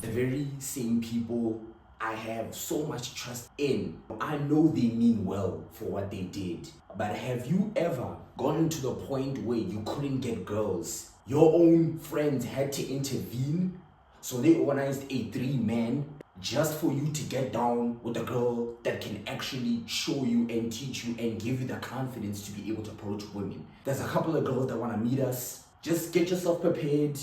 the very same people I have so much trust in. I know they mean well for what they did. But have you ever gotten to the point where you couldn't get girls? Your own friends had to intervene, so they organized a 3-man just for you to get down with a girl that can actually show you and teach you and give you the confidence to be able to approach women. There's a couple of girls that want to meet us. Just get yourself prepared,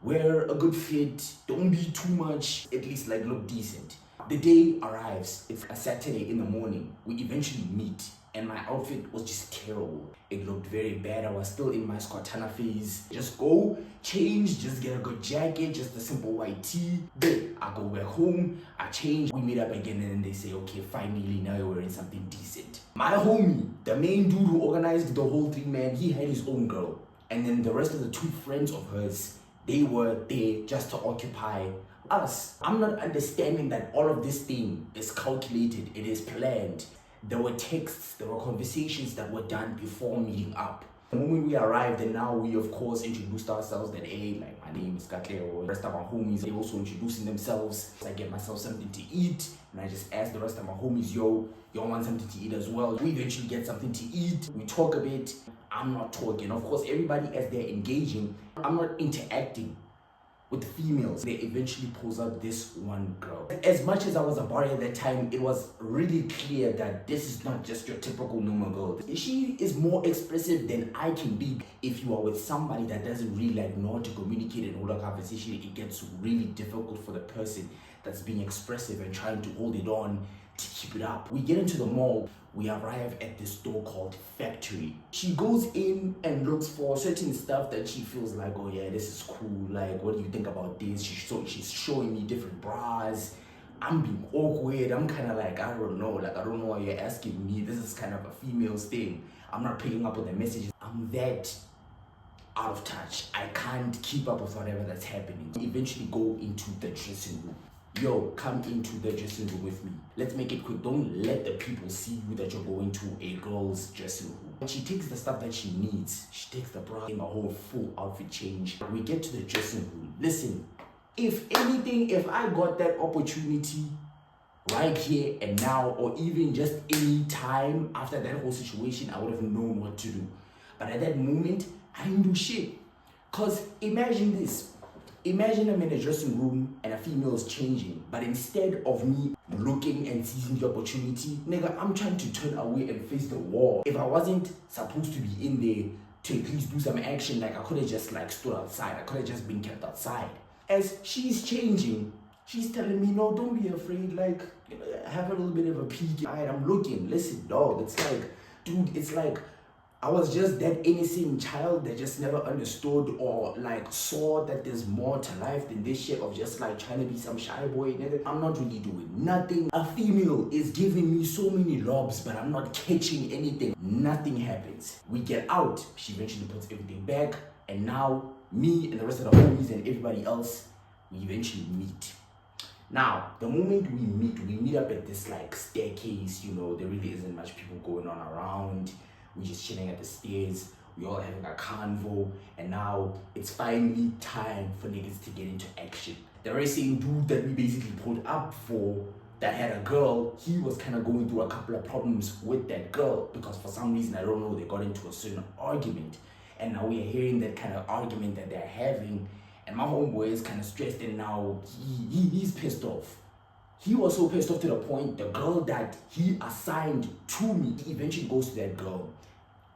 wear a good fit, don't be too much, at least like look decent. The day arrives, it's a Saturday in the morning. We eventually meet and my outfit was just terrible. It looked very bad. I was still in my Squatana phase. Just go, change, just get a good jacket, just a simple white tee. Then I go back home, I change, we meet up again, and then they say, okay, finally now you're wearing something decent. My homie, the main dude who organized the whole 3-man, he had his own girl. And then the rest of the 2 friends of hers, they were there just to occupy us. I'm not understanding that all of this thing is calculated, it is planned. There were texts, there were conversations that were done before meeting up. The moment we arrived, and now we of course introduced ourselves that, hey, like my name is Katleo. The rest of our homies, they also introducing themselves. I get myself something to eat, and I just ask the rest of my homies, yo, y'all want something to eat as well? We eventually get something to eat, we talk a bit. I'm not talking. Of course, everybody as they're engaging, I'm not interacting with the females. They eventually pulls out this one girl. As much as I was a bar at that time, it was really clear that this is not just your typical normal girl. She is more expressive than I can be. If you are with somebody that doesn't really know how to communicate and hold a conversation, it gets really difficult for the person that's being expressive and trying to hold it on to keep it up. We get into the mall. We arrive at this store called Factory. She goes in and looks for certain stuff that she feels like, oh yeah, this is cool. Like, what do you think about this? She's showing me different bras. I'm being awkward. I'm kind of like, I don't know. Like, I don't know why you're asking me. This is kind of a female's thing. I'm not picking up on the messages. I'm that out of touch. I can't keep up with whatever that's happening. We eventually go into the dressing room. Yo, come into the dressing room with me. Let's make it quick. Don't let the people see you that you're going to a girl's dressing room. She takes the stuff that she needs. She takes the bra, a whole full outfit change. We get to the dressing room. Listen, if anything, if I got that opportunity right here and now, or even just any time after that whole situation, I would have known what to do. But at that moment, I didn't do shit. Cause imagine this. Imagine I'm in a dressing room and a female is changing, but instead of me looking and seizing the opportunity, nigga, I'm trying to turn away and face the wall. If I wasn't supposed to be in there to at least do some action, like I could have just stood outside. I could have just been kept outside. As she's changing, she's telling me, no, don't be afraid, have a little bit of a peek. Alright, I'm looking. Listen, dog, it's like, dude, it's like, I was just that innocent child that just never understood or saw that there's more to life than this shit of just trying to be some shy boy, nigga. I'm not really doing nothing. A female is giving me so many lobs, but I'm not catching anything. Nothing happens. We get out. She eventually puts everything back, and now me and the rest of the homies and everybody else, we eventually meet. Now, the moment we meet up at this staircase, there really isn't much people going on around. We're just chilling at the stairs, we all having a convo, and now it's finally time for niggas to get into action. The very same dude that we basically pulled up for that had a girl, he was kind of going through a couple of problems with that girl because for some reason, I don't know, they got into a certain argument. And now we are hearing that kind of argument that they're having, and my homeboy is kind of stressed, and now he's pissed off. He was so pissed off to the point, the girl that he assigned to me, he eventually goes to that girl,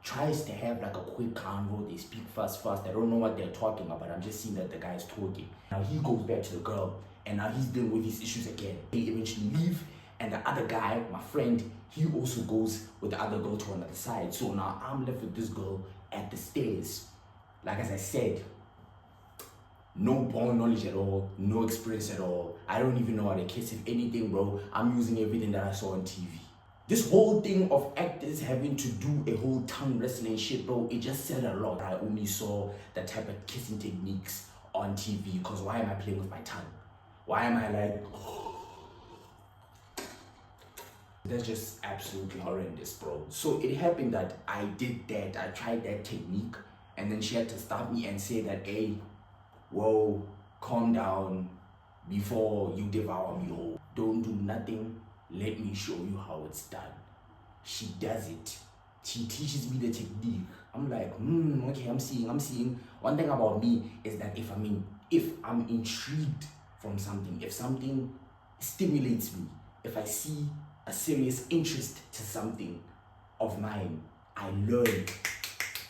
tries to have a quick convo, they speak fast. I don't know what they're talking about, I'm just seeing that the guy's talking. Now he goes back to the girl, and now he's dealing with his issues again. They eventually leave, and the other guy, my friend, he also goes with the other girl to another side. So now I'm left with this girl at the stairs. Like as I said, no bone knowledge at all, no experience at all. I don't even know how to kiss. If anything, bro, I'm using everything that I saw on TV. This whole thing of actors having to do a whole tongue wrestling shit, bro, it just said a lot. I only saw that type of kissing techniques on TV, because why am I playing with my tongue? Why am I That's just absolutely horrendous, bro. So it happened that I did that, I tried that technique, and then she had to stop me and say that, hey, whoa, calm down, before you devour me whole. Don't do nothing. Let me show you how it's done. She does it. She teaches me the technique. I'm like, okay, I'm seeing. One thing about me is that if I'm intrigued from something, if something stimulates me, if I see a serious interest to something of mine, I learn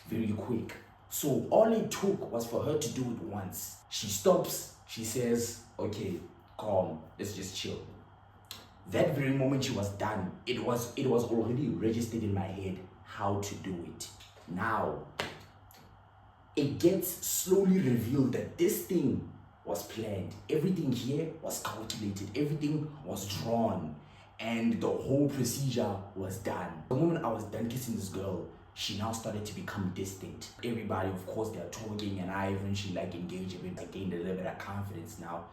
very quick. So all it took was for her to do it once. She stops, she says, okay, calm, let's just chill. That very moment she was done, it was already registered in my head how to do it. Now, it gets slowly revealed that this thing was planned. Everything here was calculated. Everything was drawn. And the whole procedure was done. The moment I was done kissing this girl, she now started to become distant. Everybody, of course, they're talking, and I eventually engage a bit. I gained a little bit of confidence now.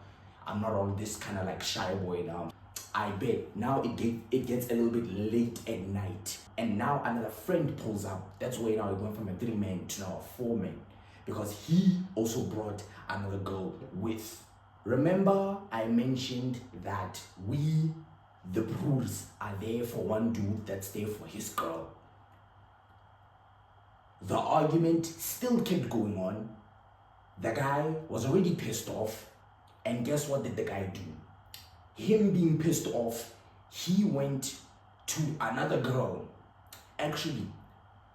I'm not all this kind of shy boy now. I bet now it gets a little bit late at night, and now another friend pulls up. That's where now it went from a 3-man to now a 4-man, because he also brought another girl with. Remember, I mentioned that we, the broers, are there for one dude that's there for his girl. The argument still kept going on. The guy was already pissed off, and guess what did the guy do? Him being pissed off, he went to another girl. Actually,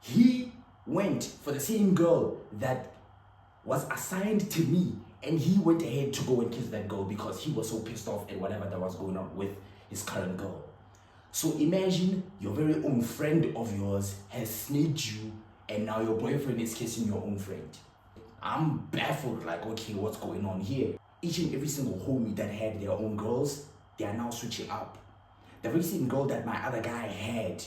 he went for the same girl that was assigned to me, and he went ahead to go and kiss that girl because he was so pissed off at whatever that was going on with his current girl. So imagine your very own friend of yours has snaked you, and now your boyfriend is kissing your own friend. I'm baffled, okay, what's going on here? Each and every single homie that had their own girls, they are now switching up. The very same girl that my other guy had,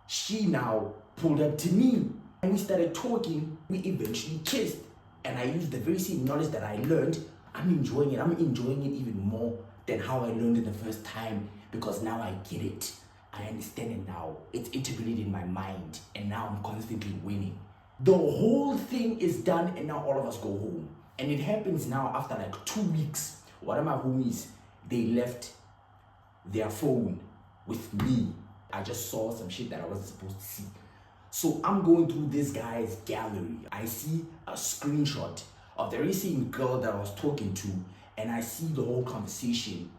she now pulled up to me, and we started talking. We eventually kissed, and I used the very same knowledge that I learned. I'm enjoying it even more than how I learned it the first time, because now I get it. I understand it now. It's integrated in my mind, and now I'm constantly winning. The whole thing is done, and now all of us go home. And it happens now after 2 weeks. One of my homies, they left their phone with me. I just saw some shit that I wasn't supposed to see. So I'm going through this guy's gallery. I see a screenshot of the very same girl that I was talking to, and I see the whole conversation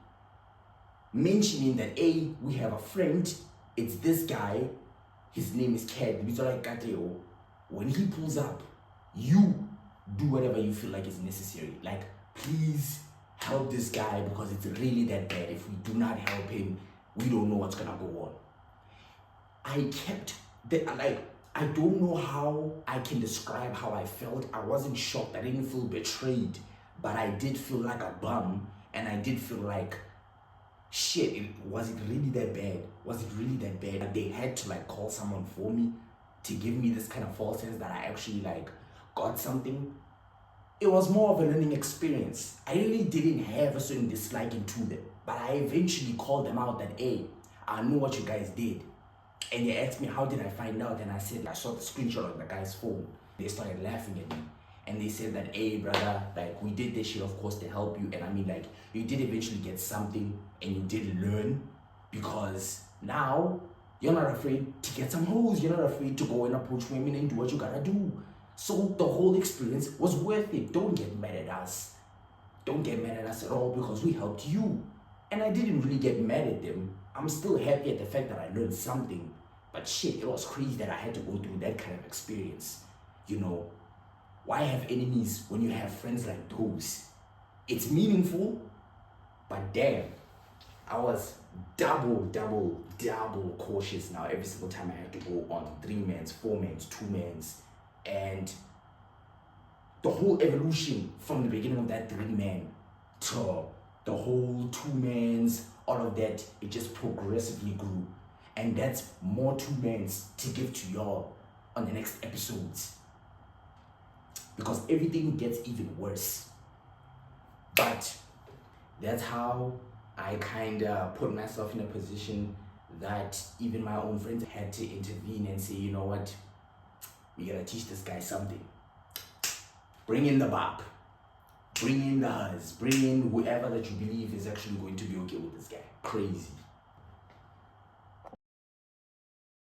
mentioning that, hey, we have a friend. It's this guy. His name is Ked. When he pulls up, you do whatever you feel like is necessary. Please help this guy, because it's really that bad. If we do not help him, we don't know what's gonna go on. I kept that, I don't know how I can describe how I felt. I wasn't shocked. I didn't feel betrayed, but I did feel like a bum, and I did feel like, shit, was it really that bad? Was it really that bad? They had to call someone for me to give me this kind of false sense that I actually got something. It was more of a learning experience. I really didn't have a certain disliking to them, but I eventually called them out that, hey, I know what you guys did. And they asked me, how did I find out? And I said, I saw the screenshot of the guy's phone. They started laughing at me. And they said that, hey, brother, we did this shit, of course, to help you. And you did eventually get something, and you did learn, because now you're not afraid to get some hoes. You're not afraid to go and approach women and do what you gotta do. So the whole experience was worth it. Don't get mad at us. Don't get mad at us at all, because we helped you. And I didn't really get mad at them. I'm still happy at the fact that I learned something. But shit, it was crazy that I had to go through that kind of experience. Why have enemies when you have friends like those? It's meaningful, but damn, I was double cautious now every single time I had to go on 3-mans, 4-mans, 2-mans. And the whole evolution from the beginning of that 3-man to the whole 2-mans, all of that, it just progressively grew. And that's more 2-mans to give to y'all on the next episodes, because everything gets even worse. But that's how I kind of put myself in a position that even my own friends had to intervene and say, you know what, we gotta teach this guy something. Bring in the bop. bring in whoever that you believe is actually going to be okay with this guy. Crazy.